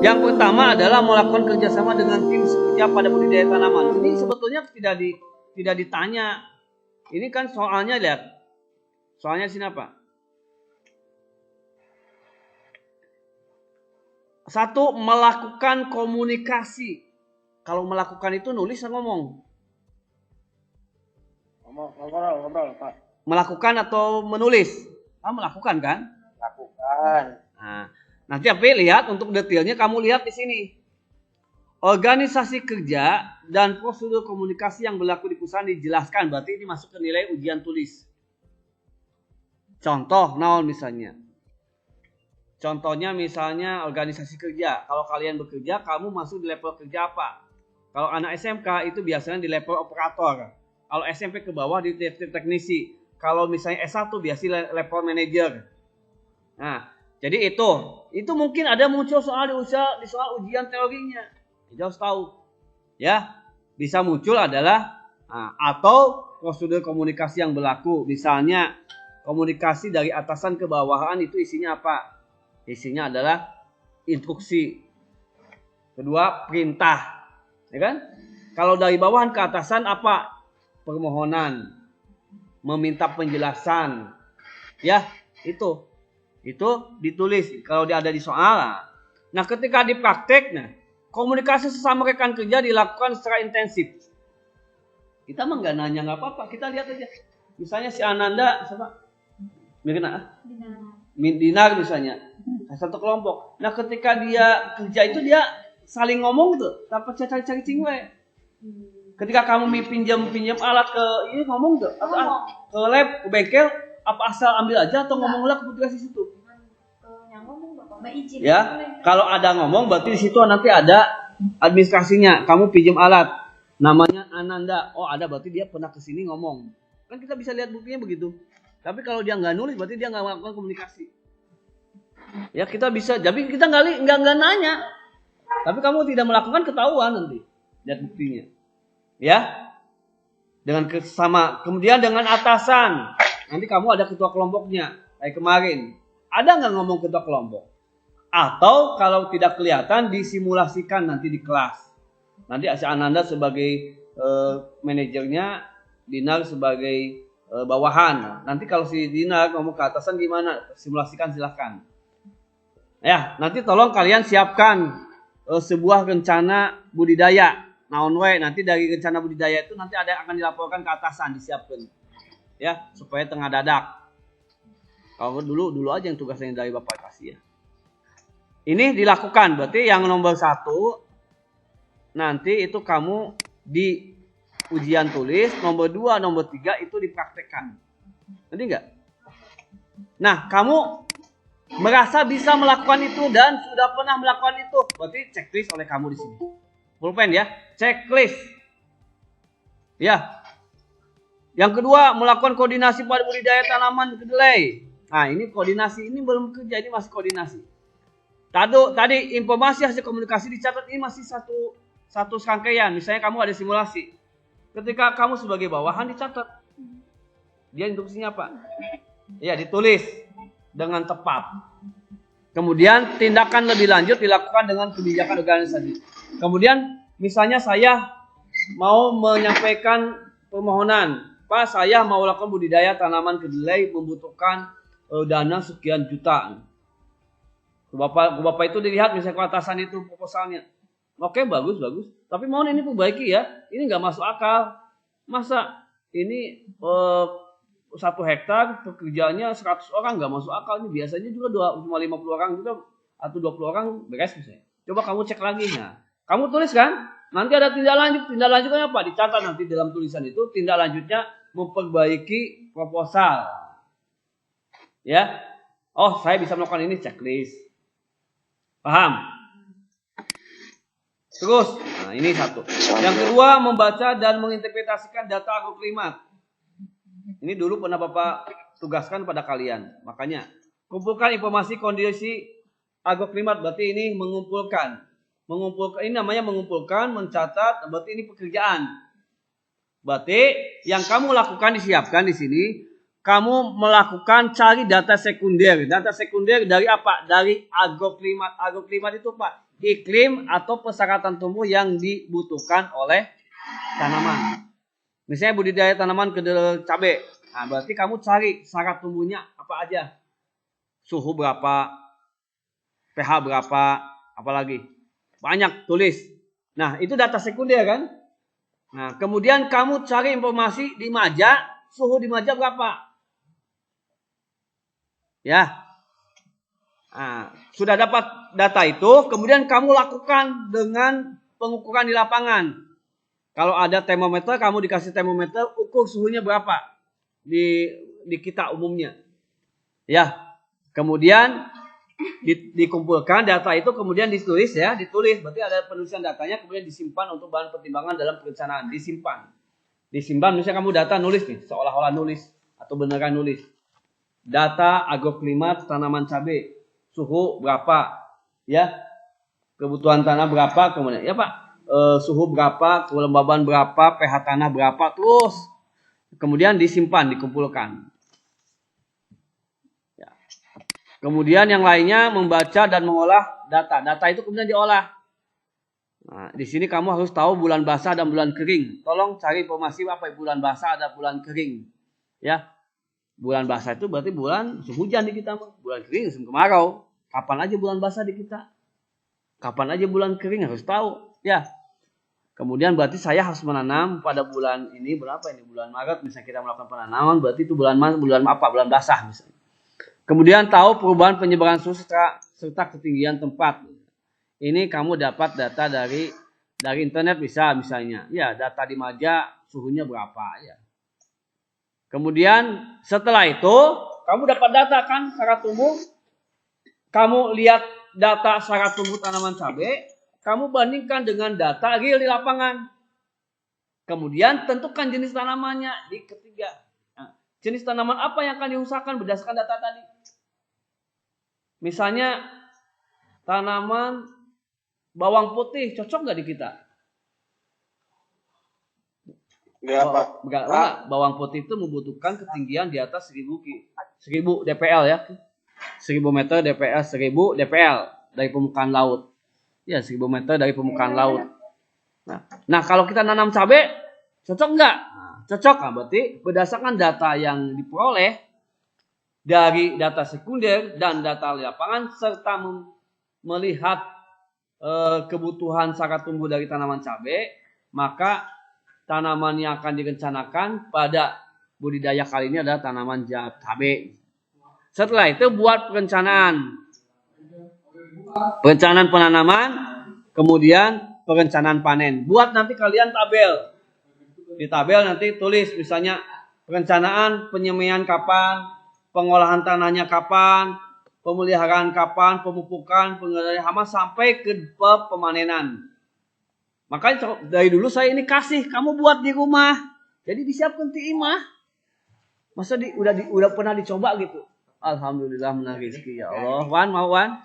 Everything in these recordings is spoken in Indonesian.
Yang pertama adalah melakukan kerjasama dengan tim sekerja pada budidaya tanaman. Ini sebetulnya tidak ditanya. Ini kan soalnya, lihat. Soalnya sini apa? Satu, melakukan komunikasi. Kalau melakukan itu nulis atau ngomong? Ngobrol, Pak. Melakukan atau menulis? Melakukan kan? Lakukan. Nah, nanti lihat untuk detailnya kamu lihat di sini. Organisasi kerja dan prosedur komunikasi yang berlaku di perusahaan dijelaskan. Berarti ini masuk ke nilai ujian tulis. Contoh, naon misalnya. Contohnya misalnya organisasi kerja. Kalau kalian bekerja, kamu masuk di level kerja apa? Kalau anak SMK itu biasanya di level operator. Kalau SMP ke bawah di level teknisi. Kalau misalnya S1 biasanya level manager. Nah, jadi itu mungkin ada muncul di soal ujian teorinya. Kita harus tahu. Ya, bisa muncul adalah atau prosedur komunikasi yang berlaku. Misalnya komunikasi dari atasan ke bawahan itu isinya apa? Isinya adalah instruksi. Kedua, perintah. Ya kan? Kalau dari bawahan ke atasan apa? Permohonan. Meminta penjelasan. Ya, itu ditulis kalau dia ada di soal. Nah, ketika dipraktek, komunikasi sesama rekan kerja dilakukan secara intensif. Kita mah nggak nanya, nggak apa-apa, kita lihat aja. Misalnya si Ananda, siapa? Dinar misalnya, satu kelompok. Nah, ketika dia kerja itu dia saling ngomong tuh, tanpa cari-cari cingwe. Ketika kamu pinjam alat ke ini ngomong tuh, ke lab, ke bengkel, apa asal ambil aja atau ngomong lah ke petugas di situ? Ya, kalau ada ngomong berarti di situ nanti ada administrasinya. Kamu pinjam alat, namanya Ananda. Oh ada, berarti dia pernah kesini ngomong. Kan kita bisa lihat buktinya begitu. Tapi kalau dia nggak nulis, berarti dia nggak melakukan komunikasi. Ya kita bisa, tapi kita nggak nanya. Tapi kamu tidak melakukan, ketahuan nanti. Lihat buktinya. Ya, dengan sama. Kemudian dengan atasan. Nanti kamu ada ketua kelompoknya. Kayak kemarin. Ada nggak ngomong ketua kelompok? Atau kalau tidak kelihatan disimulasikan nanti di kelas. Nanti si Ananda sebagai manajernya, Dinar sebagai bawahan. Nanti kalau si Dinar ngomong ke atasan gimana? Simulasikan silahkan. Ya, nanti tolong kalian siapkan sebuah rencana budidaya. Nanti dari rencana budidaya itu nanti ada akan dilaporkan ke atasan, disiapkan. Ya, supaya tengah dadak. Kalau dulu aja yang tugasnya dari Bapak kasih ya. Ini dilakukan, berarti yang nomor 1 nanti itu kamu di ujian tulis, nomor 2, nomor 3 itu dipraktekkan. Nanti enggak? Nah, kamu merasa bisa melakukan itu dan sudah pernah melakukan itu, berarti checklist oleh kamu di sini. Pulpen ya, checklist. Ya. Yang kedua, melakukan koordinasi pada budidaya tanaman kedelai. Nah, ini koordinasi, ini belum kerja, ini masih koordinasi. Tadi informasi hasil komunikasi dicatat, ini masih satu serangkaian. Misalnya kamu ada simulasi. Ketika kamu sebagai bawahan dicatat. Dia instruksinya apa? Ya, ditulis dengan tepat. Kemudian tindakan lebih lanjut dilakukan dengan kebijakan organisasi. Kemudian misalnya saya mau menyampaikan permohonan. Pak, saya mau lakukan budidaya tanaman kedelai membutuhkan dana sekian juta. Bapak itu dilihat misalnya ke atasan itu proposalnya. Oke, bagus. Tapi mohon ini perbaiki ya. Ini nggak masuk akal. Masa ini 1 hektar pekerjaannya 100 orang nggak masuk akal. Ini biasanya juga cuma 50 orang juga atau 20 orang beres misalnya. Coba kamu cek lagi. Nah, kamu tulis kan? Nanti ada tindak lanjut. Tindak lanjutnya apa? Dicatat nanti dalam tulisan itu. Tindak lanjutnya memperbaiki proposal. Ya. Oh, saya bisa melakukan ini, checklist. Paham? Terus, nah ini 1. Yang kedua, membaca dan menginterpretasikan data agroklimat. Ini dulu pernah Bapak tugaskan pada kalian. Makanya, kumpulkan informasi kondisi agroklimat. Berarti ini mengumpulkan. Ini namanya mengumpulkan, mencatat. Berarti ini pekerjaan. Berarti Yang kamu lakukan disiapkan di sini, kamu melakukan cari data sekunder. Data sekunder dari apa? Dari agroklimat. Agroklimat itu Pak, iklim atau persyaratan tumbuh yang dibutuhkan oleh tanaman. Misalnya budidaya tanaman kedelai cabai. Nah, berarti kamu cari syarat tumbuhnya apa aja. Suhu berapa, pH berapa, apalagi. Banyak tulis. Nah, itu data sekunder kan? Nah, kemudian kamu cari informasi di Maja, suhu di Maja berapa? Ya. Nah, sudah dapat data itu, kemudian kamu lakukan dengan pengukuran di lapangan. Kalau ada termometer, kamu dikasih termometer, ukur suhunya berapa di kita umumnya. Ya. Kemudian dikumpulkan data itu, kemudian ditulis ya, ditulis. Berarti ada penulisan datanya, kemudian disimpan untuk bahan pertimbangan dalam perencanaan. Disimpan, misalnya kamu data nulis nih, seolah-olah nulis atau beneran nulis. Data agroklimat tanaman cabai, suhu berapa, ya, kebutuhan tanah berapa, kemudian ya Pak, suhu berapa, kelembaban berapa, pH tanah berapa, terus kemudian disimpan, dikumpulkan. Ya. Kemudian yang lainnya membaca dan mengolah data. Data itu kemudian diolah. Nah, di sini kamu harus tahu bulan basah dan bulan kering. Tolong cari informasi apa bulan basah ada bulan kering. Ya. Bulan basah itu berarti bulan musim hujan di kita. Bulan kering musim kemarau. Kapan aja bulan basah di kita? Kapan aja bulan kering harus tahu. Ya. Kemudian berarti saya harus menanam pada bulan ini berapa ini? Bulan Maret misalnya kita melakukan penanaman, berarti itu bulan apa? Bulan basah misalnya. Kemudian tahu perubahan penyebaran suhu serta ketinggian tempat. Ini kamu dapat data dari internet bisa misalnya. Ya, data di Maja suhunya berapa ya. Kemudian setelah itu kamu dapat data kan syarat tumbuh. Kamu lihat data syarat tumbuh tanaman cabai, kamu bandingkan dengan data real di lapangan. Kemudian tentukan jenis tanamannya di ketiga. Nah, jenis tanaman apa yang akan diusahakan berdasarkan data tadi? Misalnya tanaman bawang putih cocok nggak di kita? Enggak. Bawang putih itu membutuhkan ketinggian di atas 1000 dpl ya. 1000 meter dpl, 1000 dpl dari permukaan laut. Ya, 1000 meter dari permukaan laut. Nah, kalau kita nanam cabai, cocok nggak? Nah, cocok kan? Berarti berdasarkan data yang diperoleh dari data sekunder dan data lapangan serta melihat kebutuhan syarat tumbuh dari tanaman cabai, maka tanaman yang akan direncanakan pada budidaya kali ini adalah tanaman cabai. Setelah itu buat perencanaan penanaman, kemudian perencanaan panen. Buat nanti kalian tabel. Di tabel nanti tulis misalnya perencanaan penyemaian kapan, pengolahan tanahnya kapan, pemeliharaan kapan, pemupukan, pengendalian hama sampai ke pemanenan. Makanya dari dulu saya ini kasih kamu buat di rumah. Jadi disiapkan ti imah. Masa udah pernah dicoba gitu. Alhamdulillah menang rezeki ya Allah. Wan mau Wan?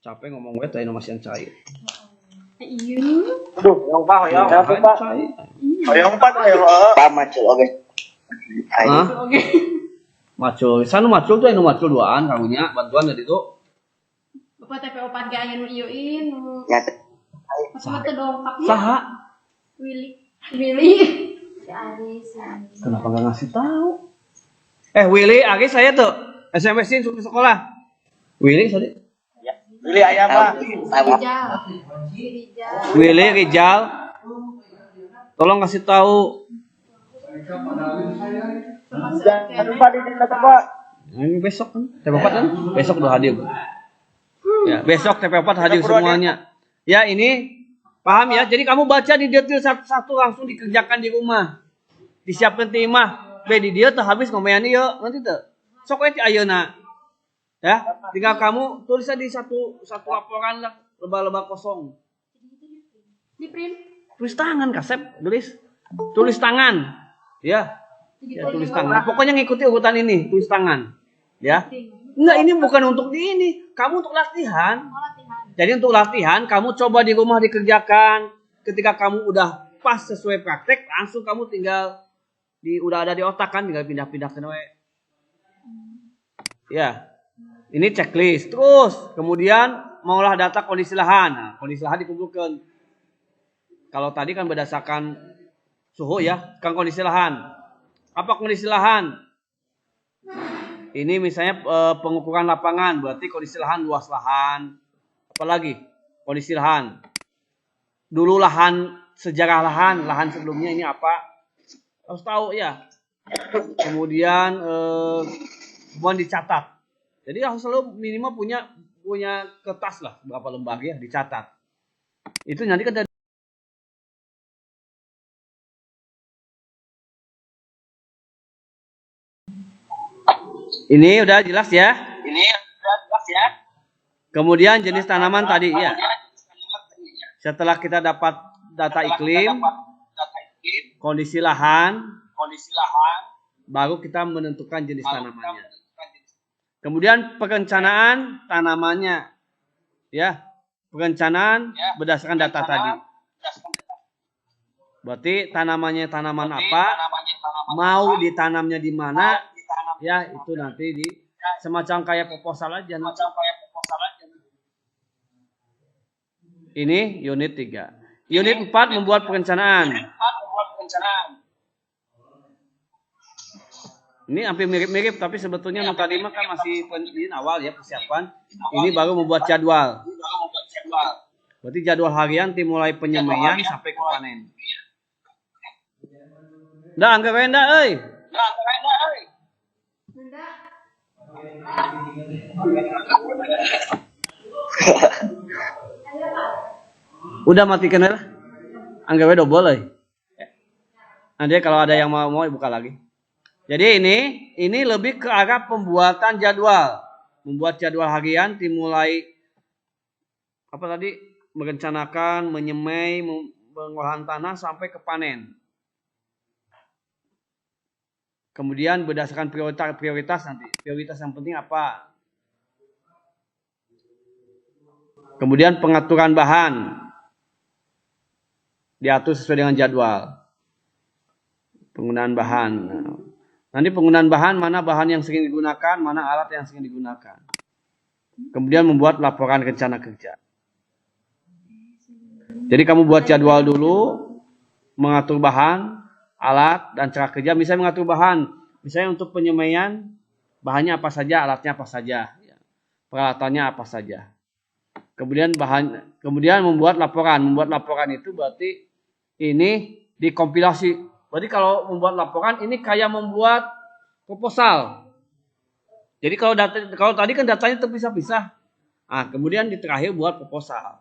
Capek ngomong gue tadi masih yang cair. Iya. Aduh, yang Pak, yang Pak. Yang Pak, Pak macul oke. Oke. Macul, sana macul tuh anu macul duaan karunya bantuan dari itu. Bapak TPO 4 ge aya nu ieuin nu. Ya. Pas mah teu dongkapnya. Saha? Willy. Si Aris. Kenapa enggak ngasih tahu? Willy, Aris saya tuh SMS-in ke sekolah. Willy tadi. Ya. Willy aya Pak. Willy Rijal. Tolong kasih tahu. Aduh Pak, di Pak. Ini besok kan, TP4 kan? Besok udah hadir. Ya, besok TP4 hadir semuanya. Ya, ini paham ya. Jadi kamu baca di detail satu-satu langsung dikerjakan di rumah. Disiapkan timah. Di dia tuh habis ngomongin ieu, nanti tuh. Sok we ti ayeuna. Ya, tinggal kamu tulis di satu laporan lah, leba-leba kosong. Di print. Tulis tangan kasep, tulis tangan. Ya. Ya, tulis tangan. Pokoknya ngikuti urutan ini, tulis tangan. Ya. Enggak, ini bukan untuk ini. Kamu untuk latihan. Jadi untuk latihan, kamu coba di rumah dikerjakan. Ketika kamu udah pas sesuai praktek, langsung kamu tinggal udah ada di otak kan, tinggal pindah-pindah ke we. Ya, ini checklist. Terus kemudian mengolah data kondisi lahan. Nah, kondisi lahan dikumpulkan. Kalau tadi kan berdasarkan suhu ya, kan kondisi lahan. Apa kondisi lahan? Ini misalnya pengukuran lapangan, berarti kondisi lahan, luas lahan. Apalagi kondisi lahan. Dulu lahan, sejarah lahan sebelumnya ini apa? Harus tahu ya. Kemudian dicatat. Jadi harus selalu minimal punya kertas lah berapa lembar ya dicatat. Itu nanti kan ini udah jelas ya? Kemudian jenis tanaman tadi ya. Setelah kita dapat data iklim, kondisi lahan, baru kita menentukan jenis tanamannya. Kemudian perencanaan tanamannya, ya, perencanaan berdasarkan data tadi. Berarti tanamannya tanaman apa, mau ditanamnya di mana, ya itu nanti di semacam kayak proposal aja. Ini unit 3. Unit 4 membuat perencanaan. Ini hampir mirip-mirip, tapi sebetulnya nota 5 kan masih awal ya persiapan. Ini baru membuat jadwal. Berarti jadwal harian dimulai penyemaian sampai ke panen. Dah anggap rendah, euy. Udah matikan lah. Anggapnya double euy. Nanti kalau ada yang mau buka lagi. Jadi ini lebih ke arah pembuatan jadwal. Membuat jadwal harian dimulai apa tadi? Merencanakan, menyemai, pengolahan tanah sampai ke panen. Kemudian berdasarkan prioritas nanti. Prioritas yang penting apa? Kemudian pengaturan bahan. Diatur sesuai dengan jadwal. Penggunaan bahan. Nanti penggunaan bahan, mana bahan yang sering digunakan, mana alat yang sering digunakan. Kemudian membuat laporan rencana kerja. Jadi kamu buat jadwal dulu, mengatur bahan, alat, dan cara kerja. Misalnya mengatur bahan, misalnya untuk penyemaian, bahannya apa saja, alatnya apa saja, peralatannya apa saja. Kemudian membuat laporan. Membuat laporan itu berarti ini dikompilasi. Berarti kalau membuat laporan ini kayak membuat proposal. Jadi kalau tadi kan datanya terpisah-pisah. Nah, kemudian di terakhir buat proposal.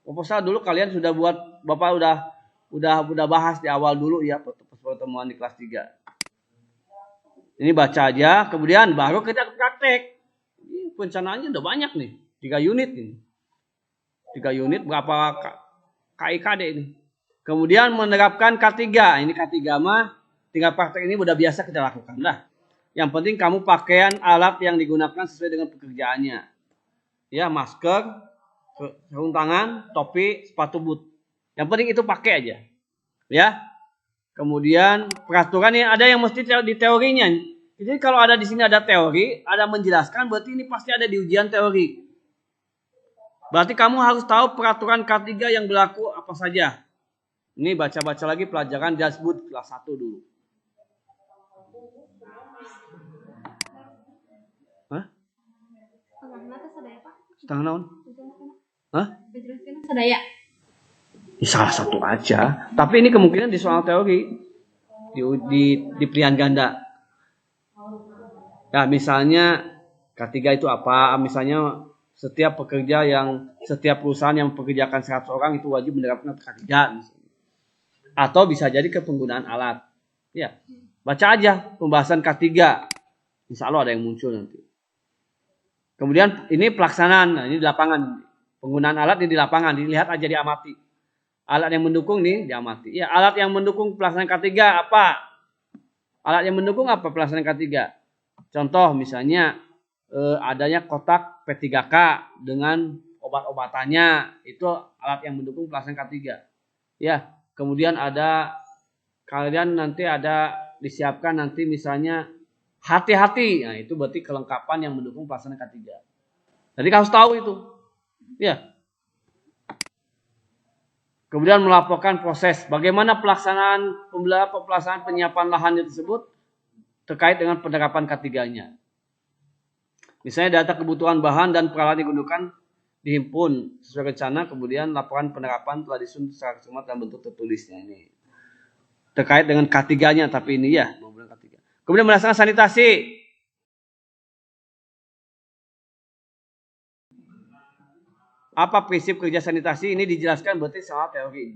Proposal dulu kalian sudah buat, Bapak udah bahas di awal dulu ya pertemuan di kelas 3. Ini baca aja, kemudian baru kita praktek. Ini perencanaannya udah banyak nih, 3 unit ini. 3 unit berapa KIKD ini. Kemudian menerapkan K3. Ini K3 mah tinggal praktek ini udah biasa kita lakukan dah. Yang penting kamu pakaian alat yang digunakan sesuai dengan pekerjaannya. Ya, masker, sarung tangan, topi, sepatu boot. Yang penting itu pakai aja. Ya. Kemudian peraturan ini ada yang mesti di teorinya. Jadi kalau ada di sini ada teori, ada menjelaskan, berarti ini pasti ada di ujian teori. Berarti kamu harus tahu peraturan K3 yang berlaku apa saja. Ini baca-baca lagi pelajaran Dasbud kelas 1 dulu. Hah? Setengah naon? Hah? Sadaya. Salah satu aja. Tapi ini kemungkinan di soal teori. Di pilihan ganda. Ya, misalnya K3 itu apa? Misalnya setiap perusahaan yang mempekerjakan 100 orang itu wajib menerapkan K3 misalnya. Atau bisa jadi ke penggunaan alat. Ya, baca aja pembahasan K3. Insya Allah ada yang muncul nanti. Kemudian ini pelaksanaan. Nah, ini di lapangan. Penggunaan alat ini di lapangan. Dilihat aja, diamati. Alat yang mendukung nih diamati. Ya, alat yang mendukung pelaksanaan K3 apa? Alat yang mendukung apa pelaksanaan K3? Contoh misalnya adanya kotak P3K dengan obat-obatannya. Itu alat yang mendukung pelaksanaan K3. Ya. Kemudian kalian nanti ada disiapkan nanti misalnya hati-hati. Nah, itu berarti kelengkapan yang mendukung pelaksanaan K3. Jadi harus tahu itu. Ya. Kemudian melaporkan proses bagaimana pelaksanaan penyiapan lahan tersebut terkait dengan penerapan K3-nya. Misalnya data kebutuhan bahan dan peralatan yang digunakan dihimpun sesuai rencana, kemudian laporan penerapan telah disusun secara cermat dalam bentuk tertulisnya ini. Terkait dengan K3-nya, tapi ini ya, K3. Kemudian melaksanakan sanitasi. Apa prinsip kerja sanitasi? Ini dijelaskan berarti soal teori.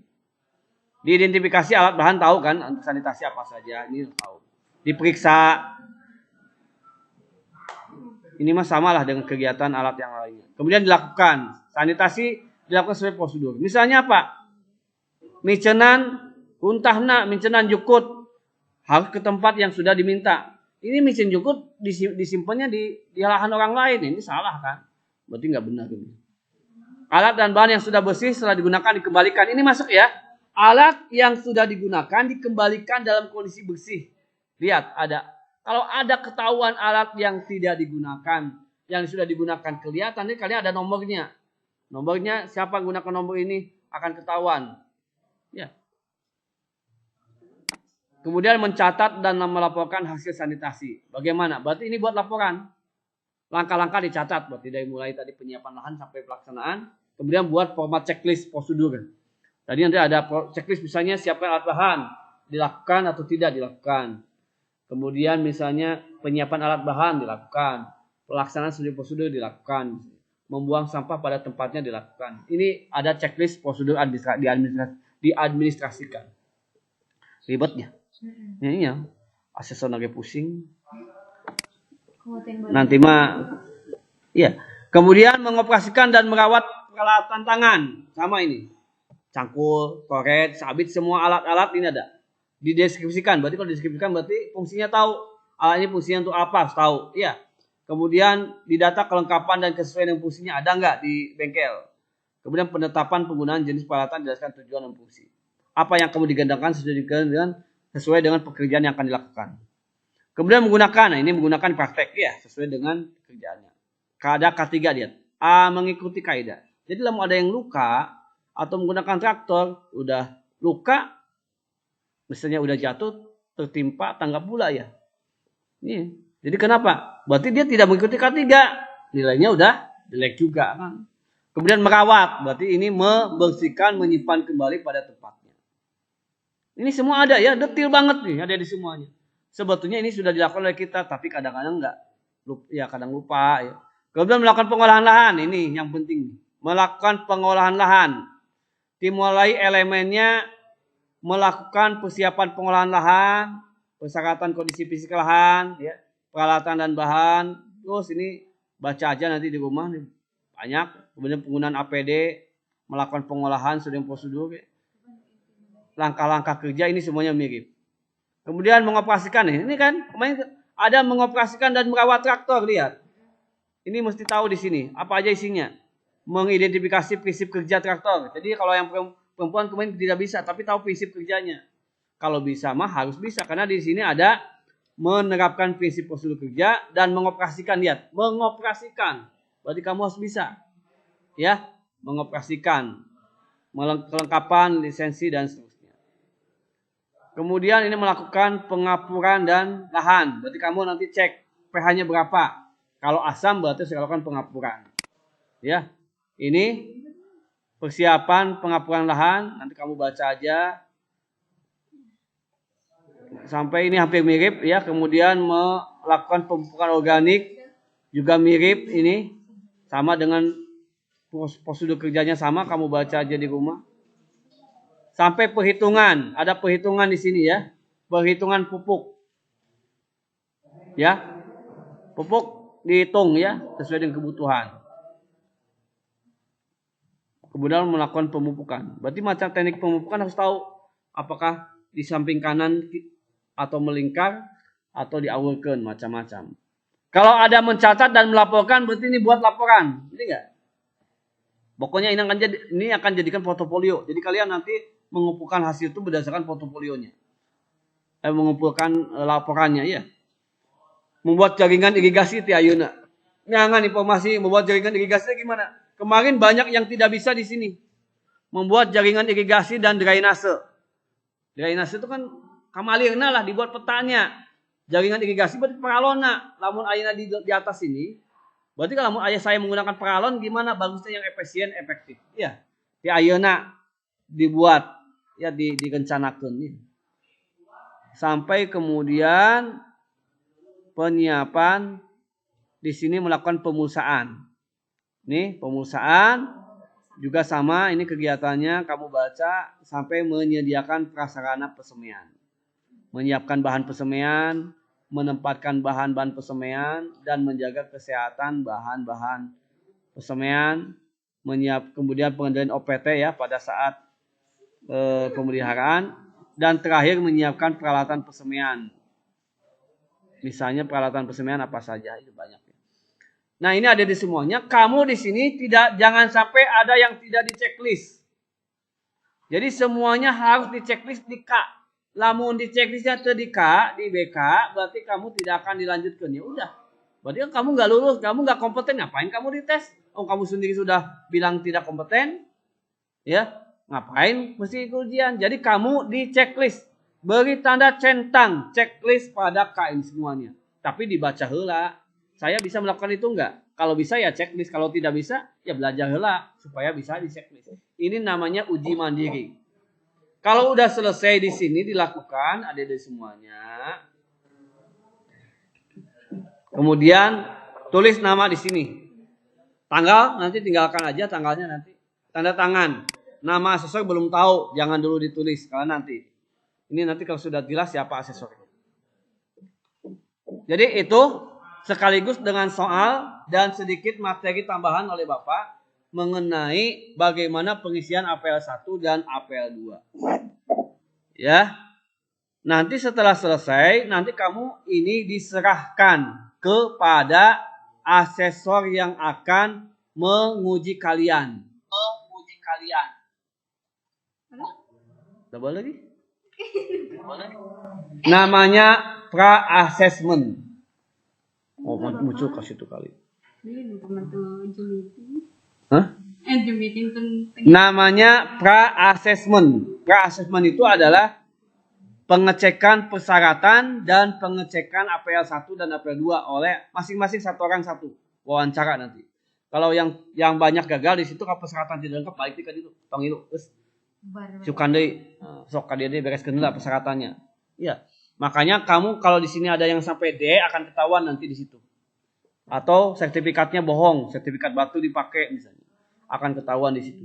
Diidentifikasi alat bahan tahu kan, untuk sanitasi apa saja, ini tahu. Diperiksa. Ini mah samalah dengan kegiatan alat yang lainnya. Kemudian dilakukan. Sanitasi dilakukan sesuai prosedur. Misalnya apa? Micenan, untahna, micenan jukut. Harus ke tempat yang sudah diminta. Ini micen jukut disimpannya di lahan orang lain. Ini salah kan? Berarti nggak benar ini. Alat dan bahan yang sudah bersih setelah digunakan dikembalikan. Ini masuk ya. Alat yang sudah digunakan dikembalikan dalam kondisi bersih. Lihat ada. Kalau ada ketahuan alat yang tidak digunakan, yang sudah digunakan kelihatan, ini kalian ada nomornya. Nomornya siapa yang gunakan nomor ini akan ketahuan. Ya. Kemudian mencatat dan melaporkan hasil sanitasi. Bagaimana? Berarti ini buat laporan. Langkah-langkah dicatat. Berarti dari mulai tadi penyiapan lahan sampai pelaksanaan. Kemudian buat format checklist prosedur. Tadi nanti ada checklist misalnya siapkan alat bahan. Dilakukan atau tidak dilakukan. Kemudian misalnya penyiapan alat bahan dilakukan. Pelaksanaan studi prosedur dilakukan. Membuang sampah pada tempatnya dilakukan. Ini ada checklist prosedur diadministrasikan. Ribetnya. Ini ya. Asesor lagi pusing. Nanti mah. Iya. Kemudian mengoperasikan dan merawat peralatan tangan. Sama ini. Cangkul, koret, sabit, semua alat-alat ini ada. Dideskripsikan. Berarti kalau dideskripsikan berarti fungsinya tahu. Alat ini fungsinya untuk apa? Harus tahu. Iya. Kemudian didata kelengkapan dan kesesuaian dengan fungsinya ada nggak di bengkel. Kemudian penetapan penggunaan jenis peralatan dijelaskan tujuan dan fungsi. Apa yang kamu digandangkan sesuai dengan pekerjaan yang akan dilakukan. Kemudian menggunakan. Nah ini menggunakan praktek ya. Sesuai dengan pekerjaannya. Ada K3 dia. A. Mengikuti kaidah. Jadi kalau ada yang luka atau menggunakan traktor, udah luka, misalnya udah jatuh, tertimpa, tanggap pula ya. Ini. Jadi kenapa? Berarti dia tidak mengikuti K3. Nilainya udah jelek juga kan. Kemudian merawat. Berarti ini membersihkan, menyimpan kembali pada tempatnya. Ini semua ada ya. Detil banget nih. Ada di semuanya. Sebetulnya ini sudah dilakukan oleh kita. Tapi kadang-kadang enggak. Ya kadang lupa ya. Kemudian melakukan pengolahan lahan. Ini yang penting. Melakukan pengolahan lahan. Dimulai elemennya melakukan persiapan pengolahan lahan, persyaratan kondisi fisik lahan, ya, peralatan dan bahan. Terus ini baca aja nanti di rumah nih. Banyak. Kemudian penggunaan APD, melakukan pengolahan sedang prosedur. Ya. Langkah-langkah kerja ini semuanya mirip. Kemudian mengoperasikan nih. Ini kan kemarin ada mengoperasikan dan merawat traktor, lihat. Ini mesti tahu di sini apa aja isinya. Mengidentifikasi prinsip kerja traktor. Jadi kalau yang perempuan kemarin tidak bisa, tapi tahu prinsip kerjanya. Kalau bisa mah harus bisa, karena di sini ada menerapkan prinsip prosedur kerja dan mengoperasikan. Lihat, mengoperasikan. Berarti kamu harus bisa, ya, mengoperasikan, kelengkapan lisensi dan seterusnya. Kemudian ini melakukan pengapuran dan lahan. Berarti kamu nanti cek pH-nya berapa. Kalau asam berarti saya lakukan pengapuran. Ya. Ini persiapan pengapuran lahan. Nanti kamu baca aja. Sampai ini hampir mirip ya. Kemudian melakukan pemupukan organik. Juga mirip ini. Sama dengan prosedur kerjanya sama. Kamu baca aja di rumah. Sampai perhitungan. Ada perhitungan di sini ya. Perhitungan pupuk. Ya. Pupuk dihitung ya, sesuai dengan kebutuhan. Kemudian melakukan pemupukan. Berarti macam teknik pemupukan harus tahu apakah di samping kanan atau melingkar atau diawurkan, macam-macam. Kalau ada mencatat dan melaporkan, berarti ini buat laporan. Ini enggak? Pokoknya ini akan jadikan portofolio. Jadi kalian nanti mengumpulkan hasil itu berdasarkan portofolionya. Mengumpulkan laporannya ya. Membuat jaringan irigasi ti ayeuna. Nyangan informasi membuat jaringan irigasi gimana? Kemarin banyak yang tidak bisa di sini. Membuat jaringan irigasi dan drainase. Drainase itu kan kamalirna lah dibuat petanya. Jaringan irigasi berarti paralonna. Lamun ayeuna di atas ini, berarti kalau ayah saya menggunakan paralon gimana bagusnya yang efisien, efektif. Ya. Di ayeuna dibuat ya direncanakeun ya. Sampai kemudian penyiapan di sini melakukan pemulsaan. Nih, pemulsaan juga sama ini kegiatannya kamu baca sampai menyediakan prasarana pesemian. Menyiapkan bahan pesemian, menempatkan bahan-bahan pesemian dan menjaga kesehatan bahan-bahan pesemian, kemudian pengendalian OPT ya pada saat pemeliharaan dan terakhir menyiapkan peralatan pesemian. Misalnya peralatan pesemian apa saja itu banyak. Nah, ini ada di semuanya. Kamu di sini jangan sampai ada yang tidak di checklist. Jadi semuanya harus di checklist di K. Lamun di checklistnya di K, di BK, berarti kamu tidak akan dilanjutkan. Ya udah. Berarti kan kamu nggak lulus, kamu nggak kompeten. Ngapain kamu dites? Oh, kamu sendiri sudah bilang tidak kompeten. Ya, ngapain mesti ikut ujian? Jadi kamu di checklist. Beri tanda centang checklist pada K ini semuanya. Tapi dibaca heula. Saya bisa melakukan itu enggak? Kalau bisa ya checklist. Kalau tidak bisa ya belajar heula supaya bisa di checklist. Ini namanya uji mandiri. Kalau udah selesai di sini dilakukan ada di semuanya. Kemudian tulis nama di sini. Tanggal nanti tinggalkan aja tanggalnya nanti. Tanda tangan. Nama asesor belum tahu, jangan dulu ditulis karena nanti. Ini nanti kalau sudah jelas siapa asesornya. Jadi itu sekaligus dengan soal dan sedikit materi tambahan oleh Bapak mengenai bagaimana pengisian APL 1 dan APL 2. Ya. Nanti setelah selesai, nanti kamu ini diserahkan kepada asesor yang akan menguji kalian. Coba lagi. Namanya pra-assessment. Oh, muncul kasih itu kali. Hah? Namanya pra-assessment. Pra-assessment itu adalah pengecekan persyaratan dan pengecekan APL 1 dan APL 2 oleh masing-masing satu orang satu. Wawancara nanti. Kalau yang banyak gagal di situ kalau persyaratan tidak lengkap balik ke itu. Tong itu. Terus sukan deui. Sok ka dieu bereskeun heula persyaratannya. Iya. Makanya kamu kalau di sini ada yang sampai D akan ketahuan nanti di situ. Atau sertifikatnya bohong, sertifikat batu dipakai misalnya. Akan ketahuan di situ.